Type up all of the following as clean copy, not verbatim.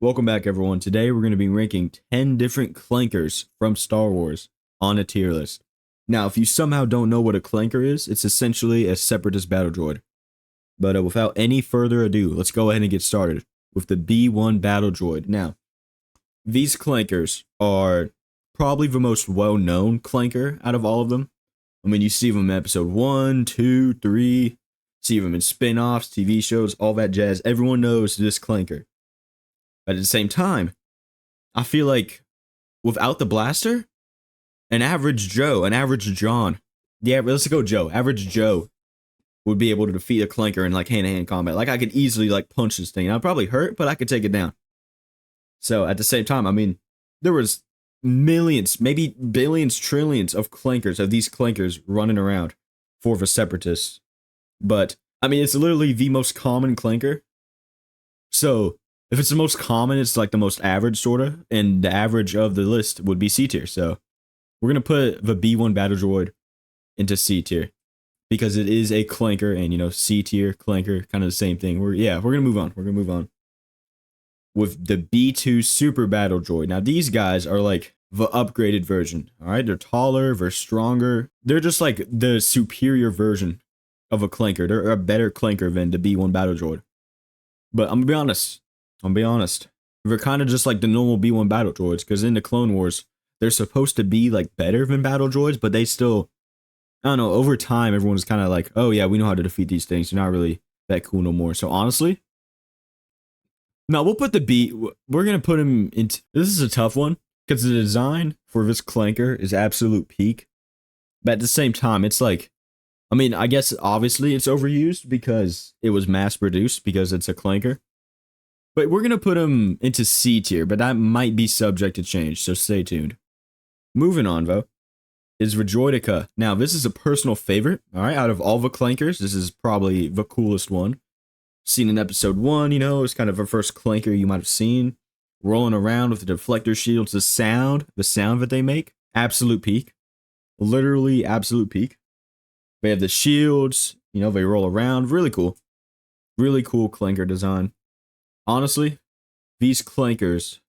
Welcome back, everyone. Today we're going to be ranking 10 different clankers from Star Wars on a tier list. Now, if you somehow don't know what a clanker is, it's essentially a separatist battle droid. But without any further ado, let's go ahead and get started with the B1 battle droid. Now, these clankers are probably the most well-known clanker out of all of them. I mean, you see them in episode 1, 2, 3, see them in spin-offs, TV shows, all that jazz. Everyone knows this clanker. But at the same time, I feel like without the blaster, an average Joe, an average John, yeah, let's go Joe, average Joe would be able to defeat a clanker in like hand-to-hand combat. Like I could easily like punch this thing. I'd probably hurt, but I could take it down. So at the same time, I mean, there was millions, maybe billions, trillions of clankers, of these clankers running around for the separatists. But I mean, it's literally the most common clanker. So if it's the most common, it's like the most average, sort of, and the average of the list would be C tier. So we're going to put the B1 Battle Droid into C tier because it is a clanker, and, you know, C tier, clanker, kind of the same thing. We're going to move on. We're going to move on with the B2 Super Battle Droid. Now, these guys are like the upgraded version, all right? They're taller, they're stronger. They're just like the superior version of a clanker. They're a better clanker than the B1 Battle Droid. But I'm going to be honest. They're kind of just like the normal B1 battle droids, because in the Clone Wars, they're supposed to be like better than battle droids, but they still, I don't know, over time, everyone's kind of like, oh yeah, we know how to defeat these things. They're not really that cool no more. So honestly, no, we'll put the B, we're going to put him into, this is a tough one, because the design for this clanker is absolute peak. But at the same time, it's like, I mean, I guess obviously it's overused because it was mass produced, because it's a clanker. But we're going to put him into C tier, but that might be subject to change, so stay tuned. Moving on, though, is Droideka. Now, this is a personal favorite, all right? Out of all the clankers, this is probably the coolest one. Seen in episode 1, you know, it's kind of the first clanker you might have seen. Rolling around with the deflector shields, the sound that they make, absolute peak. Literally absolute peak. They have the shields, you know, they roll around, really cool. Really cool clanker design. Honestly, these clankers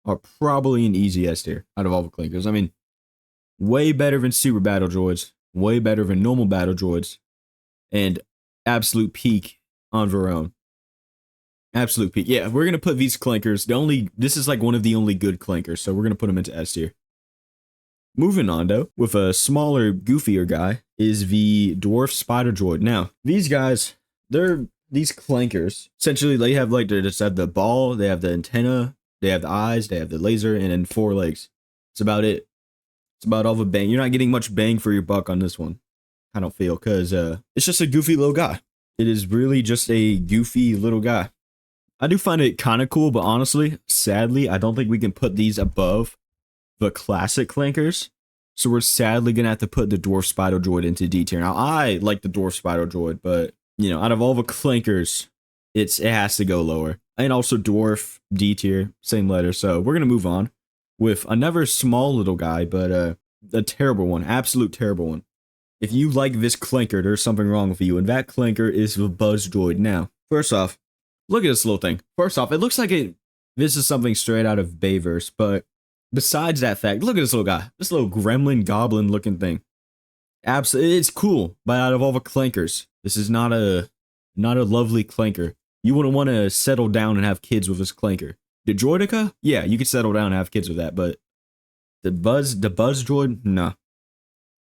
are probably an easy S tier out of all the clankers. I mean, way better than super battle droids, way better than normal battle droids, and absolute peak on their own. Absolute peak. Yeah, we're gonna put these clankers. This is like one of the only good clankers, so we're gonna put them into S tier. Moving on, though, with a smaller, goofier guy, is the Dwarf Spider Droid. Now, these guys, these clankers, essentially, they have like, they just have the ball, they have the antenna, they have the eyes, they have the laser, and then 4 legs. It's about it. It's about all the bang. You're not getting much bang for your buck on this one, I don't feel, because it's just a goofy little guy. It is really just a goofy little guy. I do find it kind of cool, but honestly, sadly, I don't think we can put these above the classic clankers. So we're sadly going to have to put the Dwarf Spider Droid into D tier. Now, I like the Dwarf Spider Droid, but, you know, out of all the clankers, it has to go lower. And also Dwarf, D tier, same letter. So we're going to move on with another small little guy, but a terrible one, absolute terrible one. If you like this clanker, there's something wrong with you, and that clanker is the Buzz Droid. Now, first off, look at this little thing. First off, it looks like this is something straight out of Bayverse, but besides that fact, look at this little guy. This little gremlin goblin looking thing. Absolutely, it's cool, but out of all the clankers, this is not a lovely clanker. You wouldn't want to settle down and have kids with this clanker. The Droideka? Yeah, you could settle down and have kids with that, but the Buzz Droid? Nah.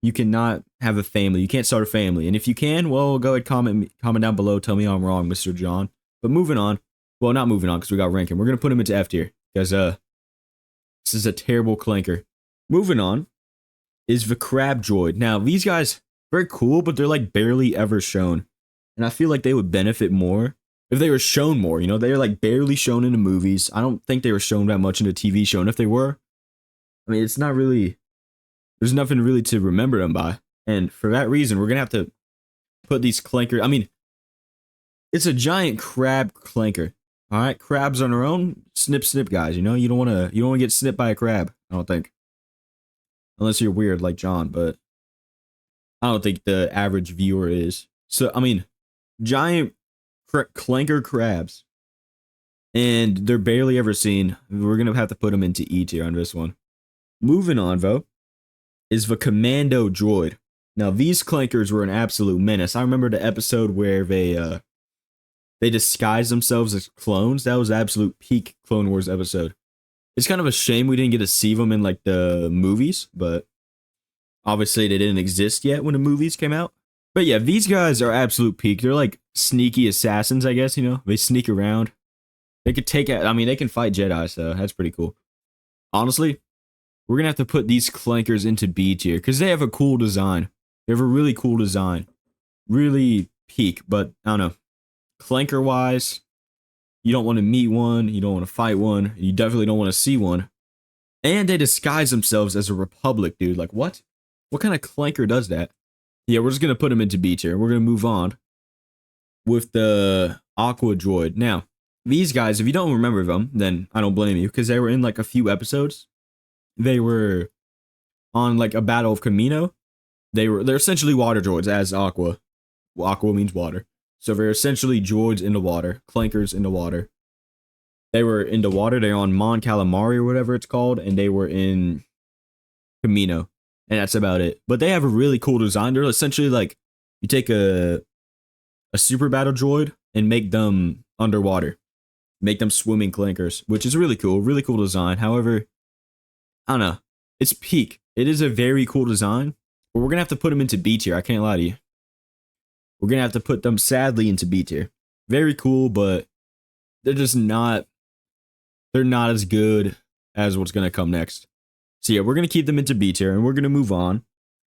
You cannot have a family. You can't start a family. And if you can, well, go ahead, comment down below. Tell me I'm wrong, Mr. John. But moving on. Well, not moving on, because we got ranking. We're going to put him into F tier, because this is a terrible clanker. Moving on is the Crab Droid. Now, these guys, very cool, but they're like barely ever shown. And I feel like they would benefit more if they were shown more. You know, they're like barely shown in the movies. I don't think they were shown that much in the TV show. And if they were, I mean, it's not really, there's nothing really to remember them by. And for that reason, we're going to have to put these clankers. I mean, it's a giant crab clanker. All right, crabs on their own, snip, guys. You know, you don't want to get snipped by a crab. I don't think, unless you're weird like John. But I don't think the average viewer is. So I mean, giant clanker crabs and they're barely ever seen. We're gonna have to put them into E tier on this one. Moving on, though, is the Commando Droid. Now, these clankers were an absolute menace. I remember the episode where they disguised themselves as clones. That was absolute peak Clone Wars episode. It's kind of a shame we didn't get to see them in like the movies, but obviously they didn't exist yet when the movies came out. But yeah, these guys are absolute peak. They're like sneaky assassins, I guess, you know? They sneak around. They could take out, I mean, they can fight Jedi, so that's pretty cool. Honestly, we're gonna have to put these clankers into B tier because they have a cool design. They have a really cool design. Really peak, but I don't know. Clanker wise, you don't want to meet one, you don't want to fight one, you definitely don't want to see one. And they disguise themselves as a Republic, dude. Like, what? What kind of clanker does that? Yeah, we're just gonna put them into B tier. We're gonna move on with the Aqua Droid. Now, these guys, if you don't remember them, then I don't blame you, because they were in like a few episodes. They were on like a battle of Commando. They're essentially water droids as Aqua. Aqua means water. So they're essentially droids in the water, clankers in the water. They were in the water. They're on Mon Calamari or whatever it's called, and they were in Commando, and that's about it. But they have a really cool design. They're essentially like you take a super battle droid and make them underwater, make them swimming clankers, which is really cool. Really cool design. However, I don't know. It's peak. It is a very cool design, but we're gonna have to put them into B tier. I can't lie to you. We're gonna have to put them sadly into B tier. Very cool, but they're just not. They're not as good as what's gonna come next. So yeah, we're gonna keep them into B tier, and we're gonna move on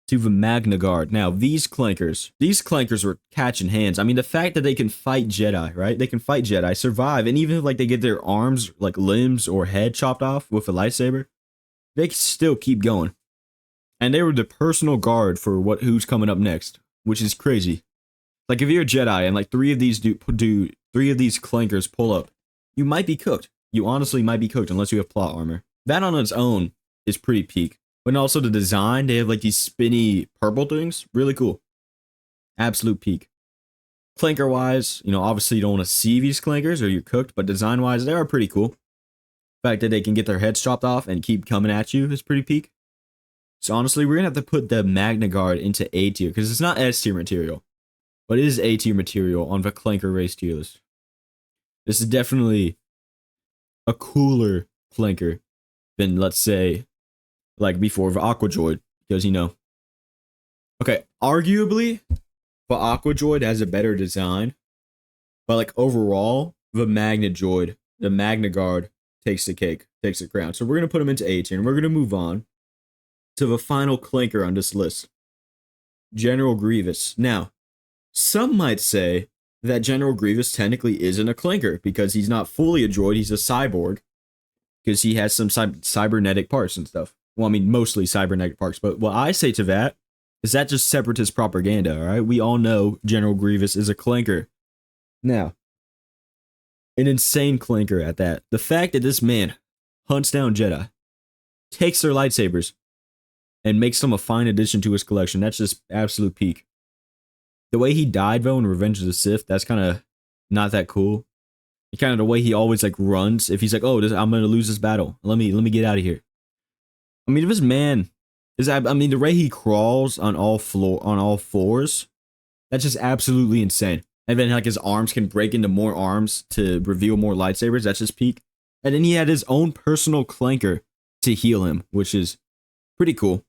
to the Magnaguard. Now, these clankers were catching hands. I mean, the fact that they can fight Jedi, right? They can fight Jedi, survive, and even if like they get their arms, like limbs or head chopped off with a lightsaber, they can still keep going. And they were the personal guard for who's coming up next, which is crazy. Like if you're a Jedi and like three of these clankers pull up, you might be cooked. You honestly might be cooked unless you have plot armor. That on its own is pretty peak. But also the design, they have like these spinny purple things. Really cool. Absolute peak. Clanker wise, you know, obviously you don't want to see these clankers or you're cooked, but design wise, they are pretty cool. The fact that they can get their heads chopped off and keep coming at you is pretty peak. So honestly, we're going to have to put the Magnaguard into A tier because it's not S tier material, but it is A tier material on the Clanker race tier list. This is definitely a cooler Clanker than, let's say, like before the Aqua Droid, because, you know. Okay, arguably, the Aqua Droid has a better design, but like overall, the Magnaguard takes the cake, takes the crown. So we're going to put him into A tier, and we're going to move on to the final Clanker on this list, General Grievous. Now, some might say that General Grievous technically isn't a Clanker because he's not fully a droid, he's a cyborg because he has some cybernetic parts and stuff. Well, I mean, mostly cybernetic parts, but what I say to that is that just separatist propaganda, all right? We all know General Grievous is a Clanker. Now, an insane Clanker at that. The fact that this man hunts down Jedi, takes their lightsabers, and makes them a fine addition to his collection, that's just absolute peak. The way he died, though, in Revenge of the Sith, that's kind of not that cool. Kind of the way he always, like, runs. If he's like, oh, I'm going to lose this battle. Let me get out of here. I mean, if this man the way he crawls on all fours, that's just absolutely insane. And then, like, his arms can break into more arms to reveal more lightsabers. That's just peak. And then he had his own personal clanker to heal him, which is pretty cool.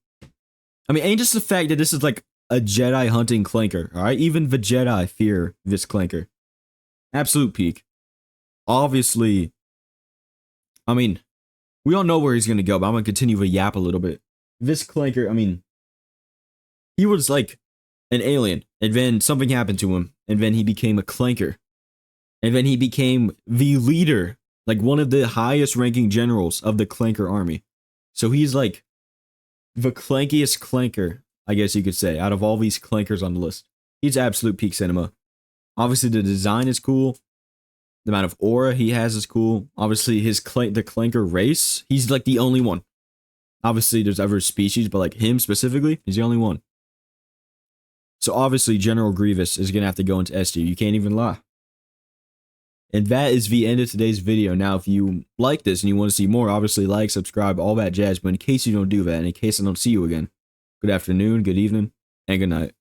I mean, ain't just the fact that this is, like, a Jedi hunting clanker, alright? Even the Jedi fear this clanker. Absolute peak. Obviously, I mean, we all know where he's going to go, but I'm going to continue to yap a little bit. This clanker, I mean, he was like an alien, and then something happened to him, and then he became a clanker. And then he became the leader, like one of the highest ranking generals of the clanker army. So he's like the clankiest clanker, I guess you could say, out of all these clankers on the list. He's absolute peak cinema. Obviously, the design is cool. The amount of aura he has is cool. Obviously, the clanker race, he's like the only one. Obviously, there's other species, but like him specifically, he's the only one. So obviously, General Grievous is going to have to go into S tier. You can't even lie. And that is the end of today's video. Now, if you like this and you want to see more, obviously like, subscribe, all that jazz. But in case you don't do that, and in case I don't see you again, good afternoon, good evening, and good night.